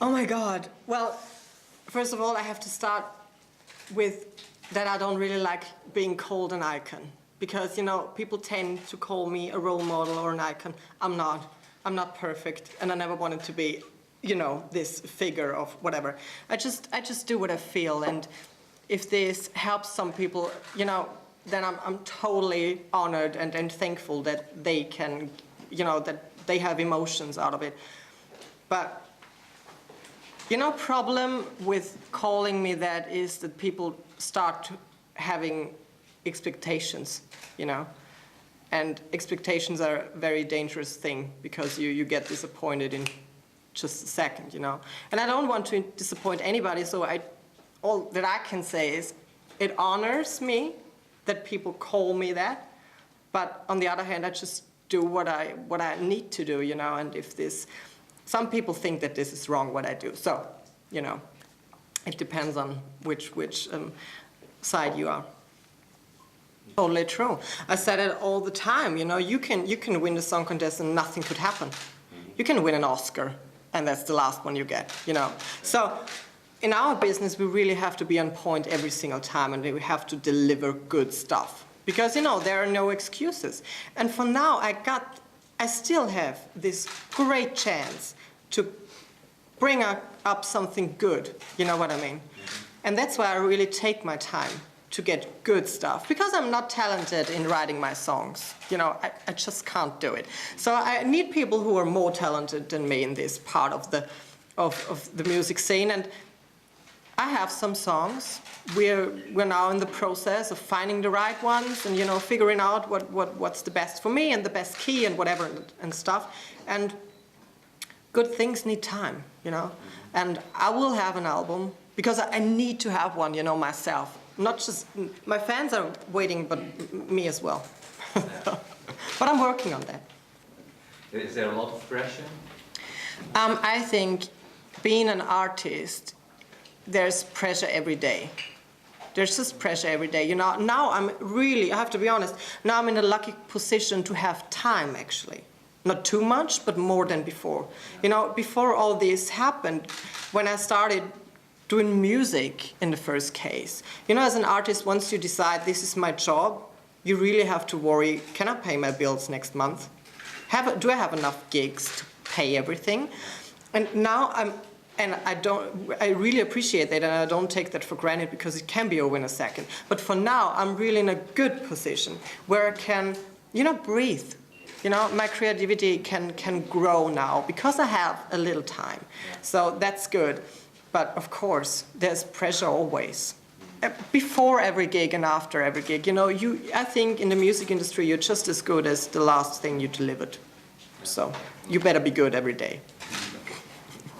Oh my God. Well, first of all, I have to start with that I don't really like being called an icon. Because, people tend to call me a role model or an icon. I'm not. I'm not perfect, and I never wanted to be, this figure of whatever. I just do what I feel, and if this helps some people, then I'm totally honored and thankful that they can, that they have emotions out of it. But problem with calling me that is that people start having expectations, and expectations are a very dangerous thing because you get disappointed in just a second, And I don't want to disappoint anybody, so all that I can say is it honors me that people call me that, but on the other hand, I just do what I need to do, and if some people think that this is wrong what I do, so, it depends on which side you are. Totally true. I said it all the time, you can win the song contest and nothing could happen. You can win an Oscar and that's the last one you get, So in our business, we really have to be on point every single time and we have to deliver good stuff. Because, there are no excuses. And for now, I still have this great chance to bring up something good, you know what I mean? And that's why I really take my time to get good stuff, because I'm not talented in writing my songs. I just can't do it. So I need people who are more talented than me in this part of the music scene. And I have some songs. We're now in the process of finding the right ones and figuring out what's the best for me and the best key and whatever and stuff. And good things need time, And I will have an album because I need to have one, myself. Not just my fans are waiting, but me as well. But I'm working on that. Is there a lot of pressure? I think being an artist, there's pressure every day. There's just pressure every day. Now I have to be honest, now I'm in a lucky position to have time, actually. Not too much, but more than before. Before all this happened, when I started doing music in the first case, as an artist, once you decide this is my job, you really have to worry, can I pay my bills next month? Do I have enough gigs to pay everything? And now I really appreciate that, and I don't take that for granted because it can be over in a second. But for now, I'm really in a good position where I can, breathe. My creativity can grow now because I have a little time. So that's good. But of course, there's pressure always. Before every gig and after every gig, I think in the music industry, you're just as good as the last thing you delivered. So you better be good every day.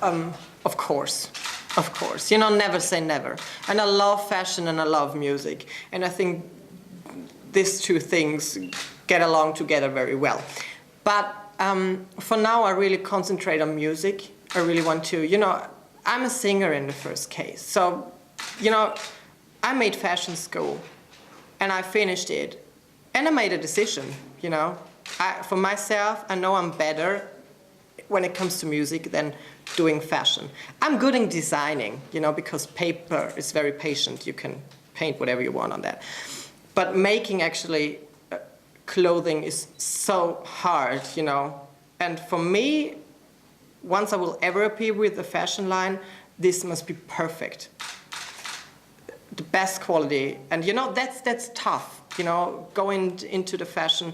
Of course. Never say never. And I love fashion and I love music. And I think these two things get along together very well. But for now, I really concentrate on music. I really want to, I'm a singer in the first case. So, I made fashion school and I finished it. And I made a decision, for myself, I know I'm better when it comes to music than doing fashion. I'm good in designing, because paper is very patient. You can paint whatever you want on that. But making actually clothing is so hard, And for me, once I will ever appear with a fashion line, this must be perfect. The best quality. And that's tough, going into the fashion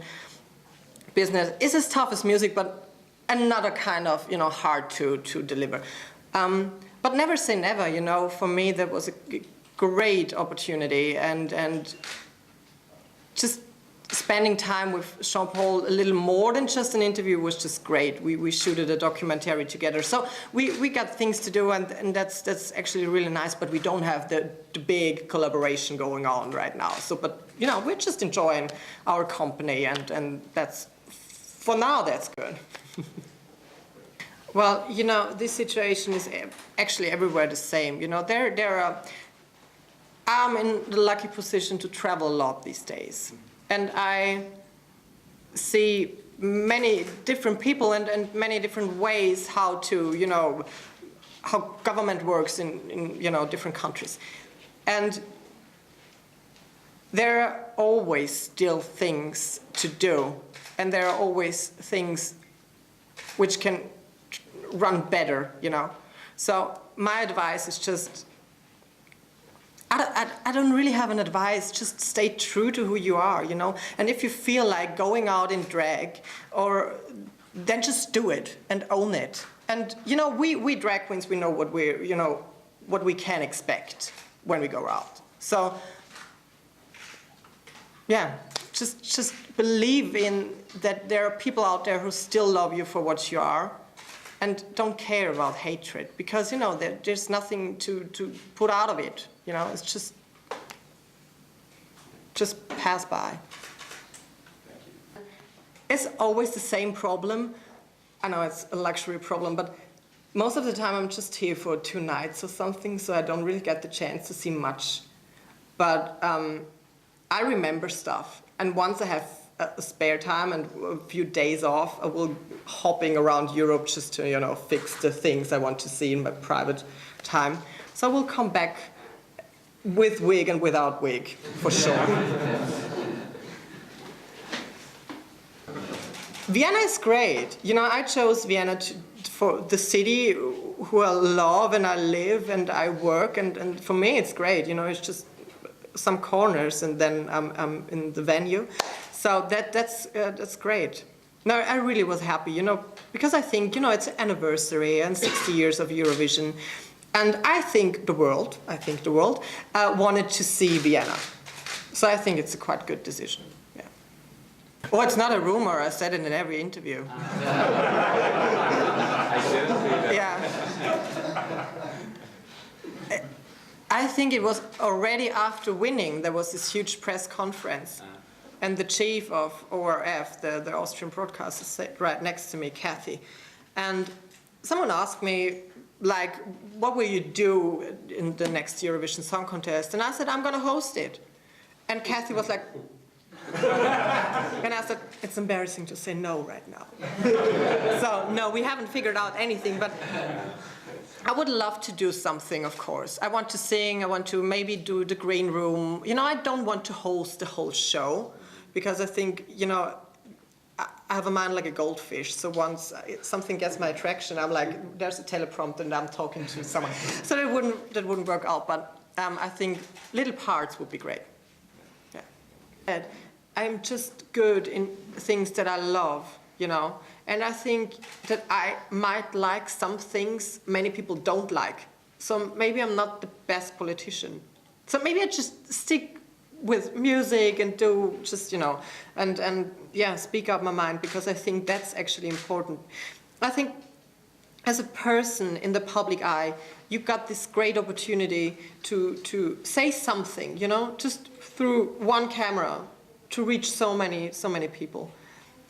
business is as tough as music, but another kind of, hard to deliver. But never say never, for me that was a great opportunity and just spending time with Jean-Paul a little more than just an interview was just great. We shooted a documentary together. So we got things to do and that's actually really nice, but we don't have the big collaboration going on right now. So, but we're just enjoying our company and that's, for now, that's good. Well, this situation is actually everywhere the same. I'm in the lucky position to travel a lot these days. And I see many different people and many different ways how to, how government works in different countries. And there are always still things to do, and there are always things which can run better, So my advice is just, I don't really have an advice, just stay true to who you are, And if you feel like going out in drag, then just do it and own it. And, we drag queens, we know what we can expect when we go out. So, yeah, just believe in that there are people out there who still love you for what you are, and don't care about hatred, because there's nothing to put out of it. It's just pass by. It's always the same problem. I know it's a luxury problem, but most of the time I'm just here for 2 nights or something, so I don't really get the chance to see much. But I remember stuff, and once I have a spare time and a few days off, I will hopping around Europe just to fix the things I want to see in my private time. So I will come back with wig and without wig, for sure. Vienna is great. I chose Vienna for the city who I love and I live and I work, and for me it's great. It's just some corners and then I'm in the venue. So that's great. No, I really was happy, because I think, it's an anniversary and 60 years of Eurovision. And I think the world wanted to see Vienna. So I think it's a quite good decision. Yeah. Oh, it's not a rumor. I said it in every interview. Yeah. I think it was already after winning, there was this huge press conference. And the chief of ORF, the Austrian broadcaster, sat right next to me, Kathy. And someone asked me, what will you do in the next Eurovision Song Contest? And I said, I'm going to host it. And Kathy was like, and I said, it's embarrassing to say no right now. So, no, we haven't figured out anything, but I would love to do something, of course. I want to sing, I want to maybe do the green room. I don't want to host the whole show, because I think, I have a mind like a goldfish. So once something gets my attraction, I'm like, there's a teleprompter and I'm talking to someone. So that wouldn't work out, but I think little parts would be great. Yeah. And I'm just good in things that I love, and I think that I might like some things many people don't like. So maybe I'm not the best politician. So maybe I just stick with music and do just, and speak out my mind, because I think that's actually important. I think as a person in the public eye, you got this great opportunity to say something, just through one camera, to reach so many people.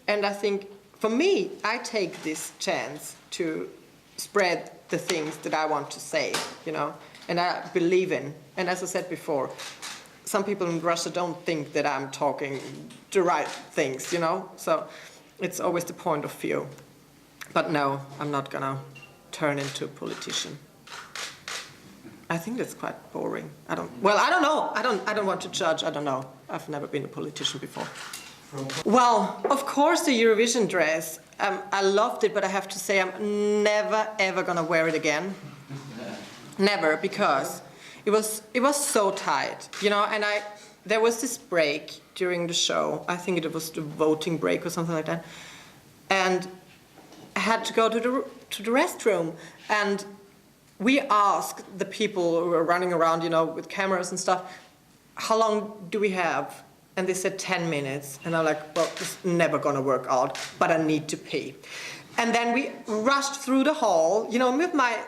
And I think for me, I take this chance to spread the things that I want to say, and I believe in. And as I said before, some people in Russia don't think that I'm talking the right things, So it's always the point of view. But no, I'm not gonna turn into a politician. I think that's quite boring. I don't know. I don't want to judge. I don't know. I've never been a politician before. Well, of course, the Eurovision dress. I loved it, but I have to say I'm never ever gonna wear it again. Never, because it was so tight, and there was this break during the show. I think it was the voting break or something like that. And I had to go to the restroom, and we asked the people who were running around, with cameras and stuff, how long do we have? And they said 10 minutes. And I'm like, well, it's never gonna work out, but I need to pee. And then we rushed through the hall, with my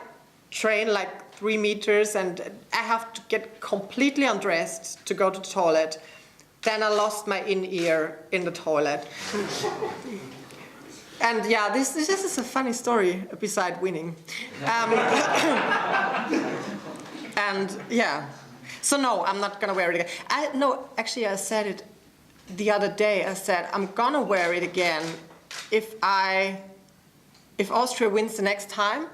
train 3 meters, and I have to get completely undressed to go to the toilet. Then I lost my in-ear in the toilet. And yeah, this is a funny story beside winning. And yeah, so no, I'm not gonna wear it again. Actually I said it the other day. I said I'm gonna wear it again if Austria wins the next time,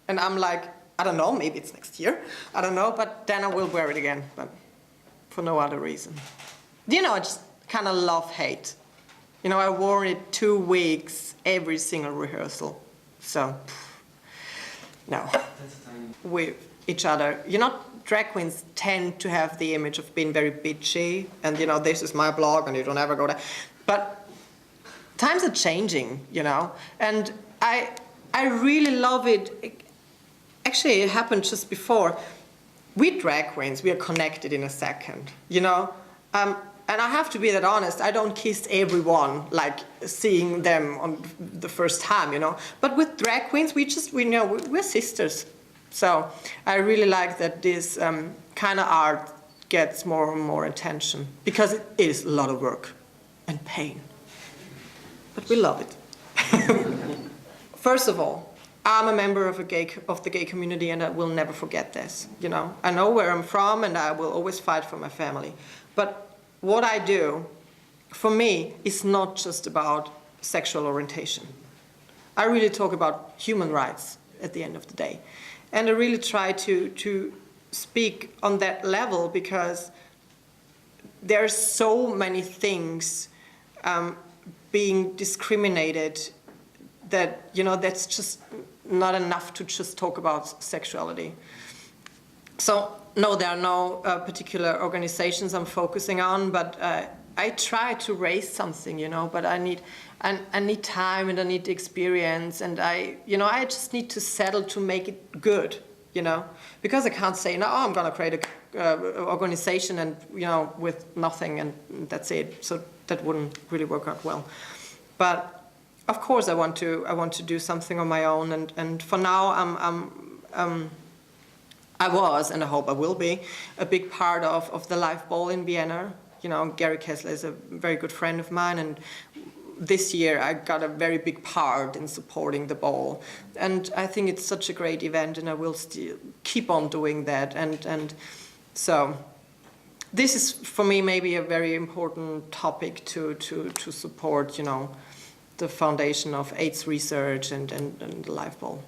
And I'm like, I don't know, maybe it's next year. I don't know, but then I will wear it again, but for no other reason. You know, I just kind of love-hate. You know, I wore it 2 weeks, every single rehearsal. So, no. With each other. You know, drag queens tend to have the image of being very bitchy, and you know, this is my blog and you don't ever go there. But times are changing, you know, and I really love it. Actually, it happened just before. We drag queens, we are connected in a second, you know. And I have to be that honest, I don't kiss everyone, like seeing them on the first time, you know. But with drag queens, we know we're sisters. So I really like that this kind of art gets more and more attention, because it is a lot of work and pain. But we love it. First of all, I'm a member of the gay community, and I will never forget this. You know, I know where I'm from, and I will always fight for my family. But what I do, for me, is not just about sexual orientation. I really talk about human rights at the end of the day. And I really try to speak on that level, because there are so many things being discriminated that, you know, that's just not enough to just talk about sexuality. So, no, there are no particular organizations I'm focusing on, but I try to raise something, you know, but I need time, and I need experience, and I just need to settle to make it good, you know, because I can't say, no, I'm going to create a organization and, you know, with nothing, and that's it. So that wouldn't really work out well. But of course, I want to do something on my own, and for now, I was, and I hope I will be, a big part of the live ball in Vienna. You know, Gary Kessler is a very good friend of mine, and this year I got a very big part in supporting the ball. And I think it's such a great event, and I will still keep on doing that. And so this is, for me, maybe a very important topic to support, you know, the foundation of AIDS research and the live ball.